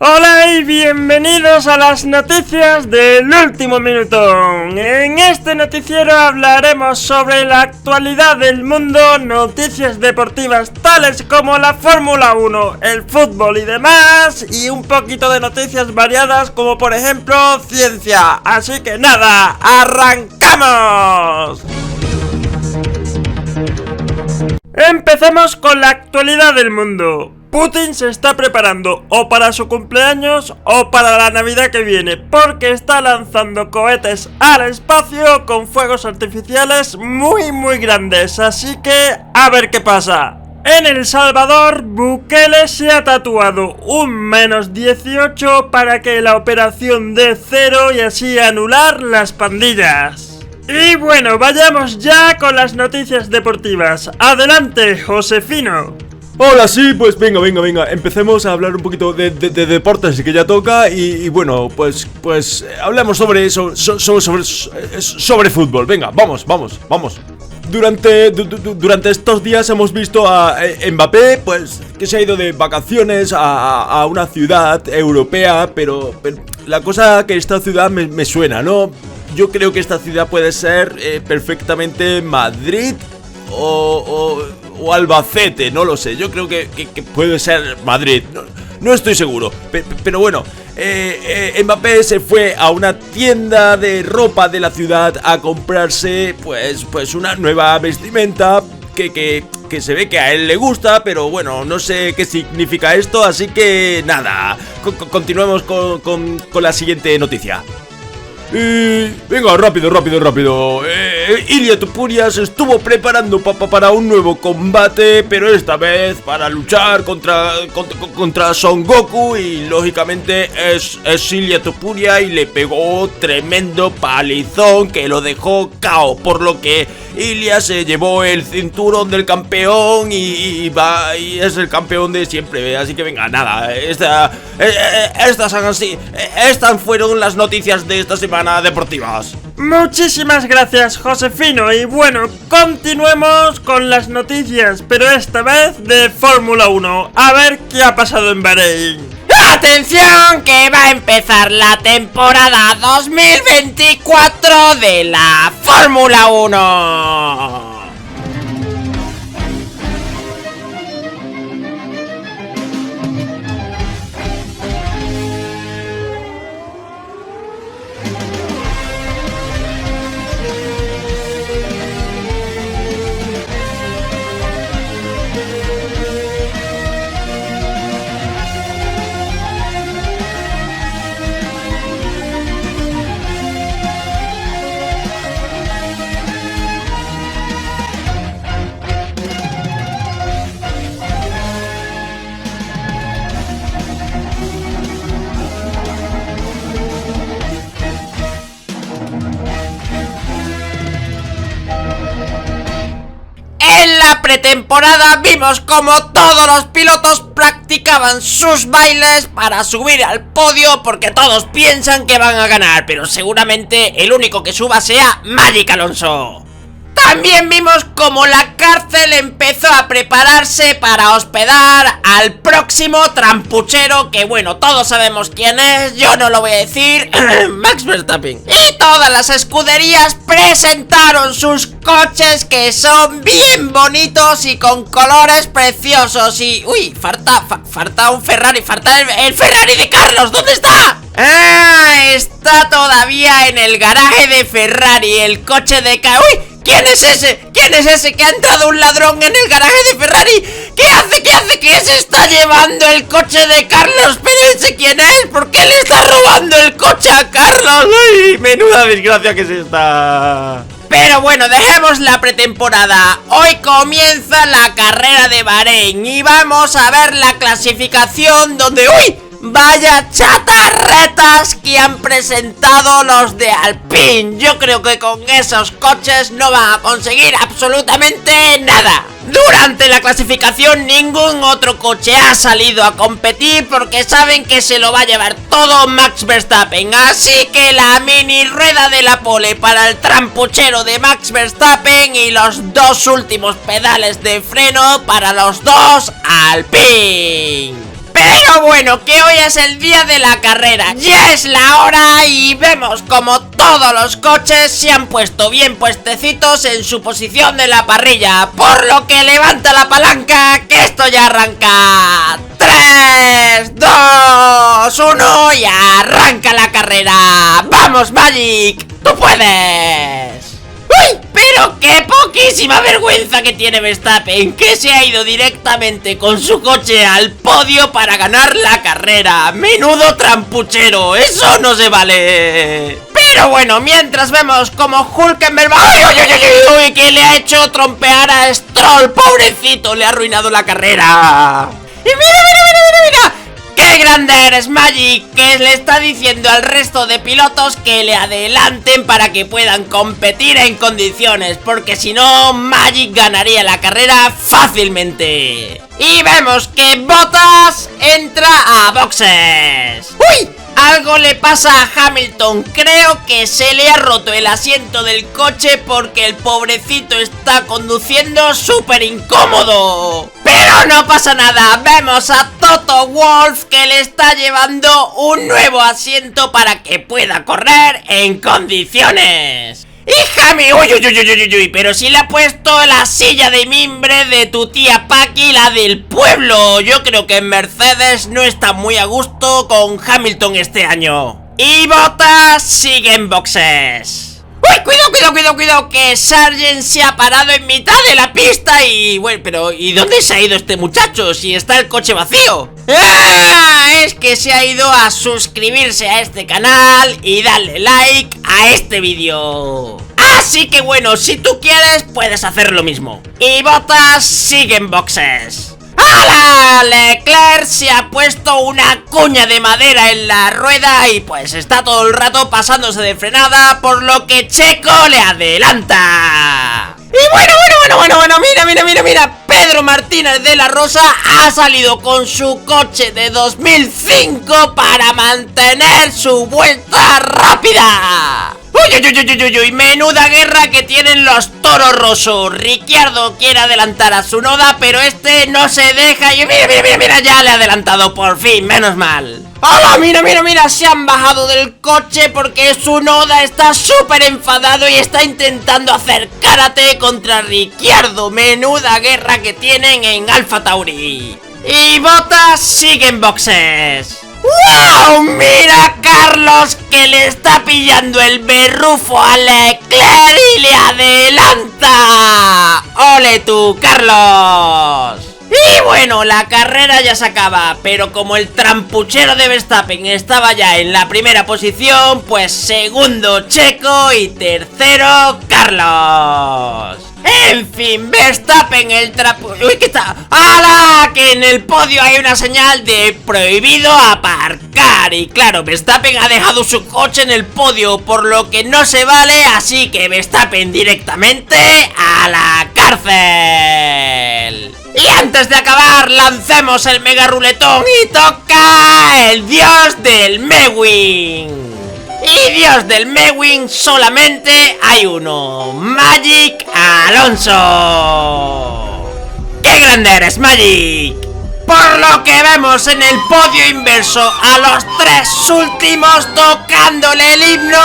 Hola y bienvenidos a las noticias del último minuto. En este noticiero hablaremos sobre la actualidad del mundo, noticias deportivas tales como la Fórmula 1, el fútbol y demás, y un poquito de noticias variadas como por ejemplo ciencia. Así que nada, ¡arrancamos! Empecemos con la actualidad del mundo. Putin se está preparando o para su cumpleaños o para la Navidad que viene, porque está lanzando cohetes al espacio con fuegos artificiales muy grandes, así que a ver qué pasa. En El Salvador, Bukele se ha tatuado un -18 para que la operación dé cero y así anular las pandillas. Y bueno, vayamos ya con las noticias deportivas. Adelante, Josefino. Hola, sí, pues venga, empecemos a hablar un poquito de deportes que ya toca y bueno, pues hablemos sobre fútbol, venga, vamos. Durante estos días hemos visto a Mbappé, pues, que se ha ido de vacaciones a una ciudad europea, pero la cosa que esta ciudad me suena, ¿no? Yo creo que esta ciudad puede ser perfectamente Madrid o Albacete, no lo sé. Yo creo que puede ser Madrid, no estoy seguro, pero bueno, Mbappé se fue a una tienda de ropa de la ciudad a comprarse pues una nueva vestimenta que se ve que a él le gusta, pero bueno, no sé qué significa esto, así que nada, continuemos con la siguiente noticia. Venga, rápido. Ilia Topuria se estuvo preparando para un nuevo combate, pero esta vez para luchar contra Son Goku, y lógicamente es Ilia Topuria, y le pegó tremendo palizón que lo dejó KO, por lo que Ilia se llevó el cinturón del campeón y es el campeón de siempre, así que venga, nada, estas fueron las noticias de esta semana deportivas. Muchísimas gracias, Josefino, y bueno, continuemos con las noticias, pero esta vez de Fórmula 1, a ver qué ha pasado en Bahrein. ¡Atención! Que va a empezar la temporada 2024 de la Fórmula 1. En la pretemporada vimos como todos los pilotos practicaban sus bailes para subir al podio, porque todos piensan que van a ganar, pero seguramente el único que suba sea Magic Alonso. También vimos como la cárcel empezó a prepararse para hospedar al próximo trampuchero, que bueno, todos sabemos quién es, yo no lo voy a decir, Max Verstappen. Y todas las escuderías presentaron sus coches, que son bien bonitos y con colores preciosos. Y, uy, falta un Ferrari, falta el Ferrari de Carlos, ¿dónde está? Está todavía en el garaje de Ferrari, el coche de ¡Uy! ¿Quién es ese? ¿Quién es ese que ha entrado un ladrón en el garaje de Ferrari? ¿Qué hace? ¿Qué se está llevando el coche de Carlos? ¿Pero ese quién es? ¿Por qué le está robando el coche a Carlos? ¡Ay, menuda desgracia que es esta! Pero bueno, dejemos la pretemporada. Hoy comienza la carrera de Bahrein y vamos a ver la clasificación donde... ¡Uy! Vaya chatarretas que han presentado los de Alpine. Yo creo que con esos coches no van a conseguir absolutamente nada. Durante la clasificación ningún otro coche ha salido a competir, porque saben que se lo va a llevar todo Max Verstappen. Así que la mini rueda de la pole para el trampuchero de Max Verstappen y los dos últimos pedales de freno para los dos Alpine. Pero bueno, que hoy es el día de la carrera, ya es la hora y vemos como todos los coches se han puesto bien puestecitos en su posición de la parrilla, por lo que levanta la palanca que esto ya arranca. 3, 2, 1 y arranca la carrera. ¡Vamos, Magic! ¡Tú puedes! ¡Uy! Pero qué poquísima vergüenza que tiene Verstappen, que se ha ido directamente con su coche al podio para ganar la carrera. ¡Menudo trampuchero! ¡Eso no se vale! Pero bueno, mientras vemos como Hülkenberg va... ¡Uy, uy, uy, uy! Que le ha hecho trompear a Stroll, pobrecito, le ha arruinado la carrera. ¡Y mira, mira, mira, mira, mira! ¡Qué grande eres, Magic! Que le está diciendo al resto de pilotos que le adelanten para que puedan competir en condiciones, porque si no, Magic ganaría la carrera fácilmente. Y vemos que Bottas entra a boxes. ¡Uy! Algo le pasa a Hamilton, creo que se le ha roto el asiento del coche porque el pobrecito está conduciendo súper incómodo. Pero no pasa nada, vemos a Toto Wolff que le está llevando un nuevo asiento para que pueda correr en condiciones. Y Jami, uy, uy, uy, uy, uy, uy, pero si le ha puesto la silla de mimbre de tu tía Paqui, la del pueblo. Yo creo que Mercedes no está muy a gusto con Hamilton este año. Y Bottas sigue en boxes. ¡Uy! Cuidado, cuidado, cuidado, cuidado, que Sargent se ha parado en mitad de la pista y... Bueno, pero ¿y dónde se ha ido este muchacho si está el coche vacío? ¡Ah! Es que se ha ido a suscribirse a este canal y darle like a este vídeo. Así que bueno, si tú quieres puedes hacer lo mismo. Y Bottas sigue en boxes. ¡Hala! Leclerc se ha puesto una cuña de madera en la rueda y pues está todo el rato pasándose de frenada, por lo que Checo le adelanta. Y bueno, mira, Pedro Martínez de la Rosa ha salido con su coche de 2005 para mantener su vuelta rápida. Uy, menuda guerra que tienen los toros rosos. Ricciardo quiere adelantar a su Noda, pero este no se deja. Y mira, ya le ha adelantado por fin, menos mal. ¡Hola! Mira, se han bajado del coche porque su Noda está súper enfadado y está intentando hacer karate contra Ricciardo. Menuda guerra que tienen en Alfa Tauri. Y Bottas sigue en boxes. ¡Wow! Mira Carlos que le está pillando el berrufo a Leclerc y le adelanta. ¡Ole tú, Carlos! Y bueno, la carrera ya se acaba, pero como el trampuchero de Verstappen estaba ya en la primera posición, pues segundo Checo y tercero Carlos. En fin, Verstappen el trampuchero... ¡Uy, qué está! ¡Hala! Que en el podio hay una señal de prohibido aparcar. Y claro, Verstappen ha dejado su coche en el podio, por lo que no se vale, así que Verstappen directamente a la cárcel. Y antes de acabar, lancemos el mega ruletón y toca el dios del Mewing. Y dios del Mewing solamente hay uno, Magic Alonso. ¡Qué grande eres, Magic! Por lo que vemos en el podio inverso a los tres últimos tocándole el himno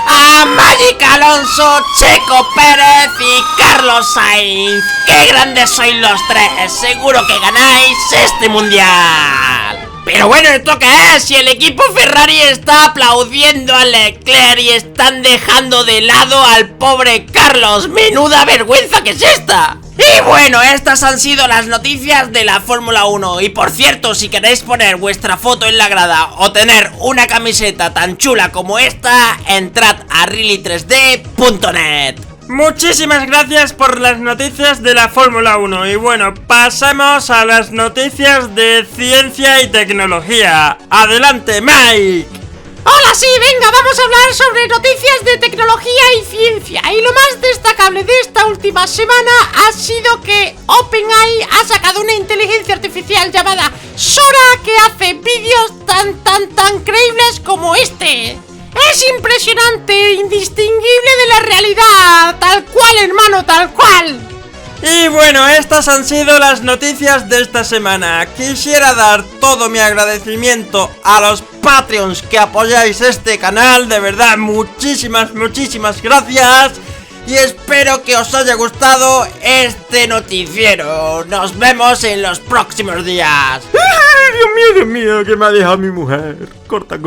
a Magic Alonso, Checo Pérez y Carlos Sainz. ¡Qué grandes sois los tres! Seguro que ganáis este mundial. Pero bueno, ¿esto qué es? Si el equipo Ferrari está aplaudiendo a Leclerc y están dejando de lado al pobre Carlos. ¡Menuda vergüenza que es esta! Y bueno, estas han sido las noticias de la Fórmula 1. Y por cierto, si queréis poner vuestra foto en la grada o tener una camiseta tan chula como esta, entrad a really3d.net. Muchísimas gracias por las noticias de la Fórmula 1 y bueno, pasemos a las noticias de ciencia y tecnología. ¡Adelante, Mike! Hola, sí, venga, vamos a hablar sobre noticias de tecnología y ciencia. Y lo más destacable de esta última semana ha sido que OpenAI ha sacado una inteligencia artificial llamada Sora que hace vídeos tan creíbles como este. Es impresionante, indistinguible de la realidad, tal cual, hermano, tal cual. Y bueno, estas han sido las noticias de esta semana. Quisiera dar todo mi agradecimiento a los Patreons que apoyáis este canal. De verdad, muchísimas gracias. Y espero que os haya gustado este noticiero. Nos vemos en los próximos días. Dios mío, que me ha dejado mi mujer. Corta.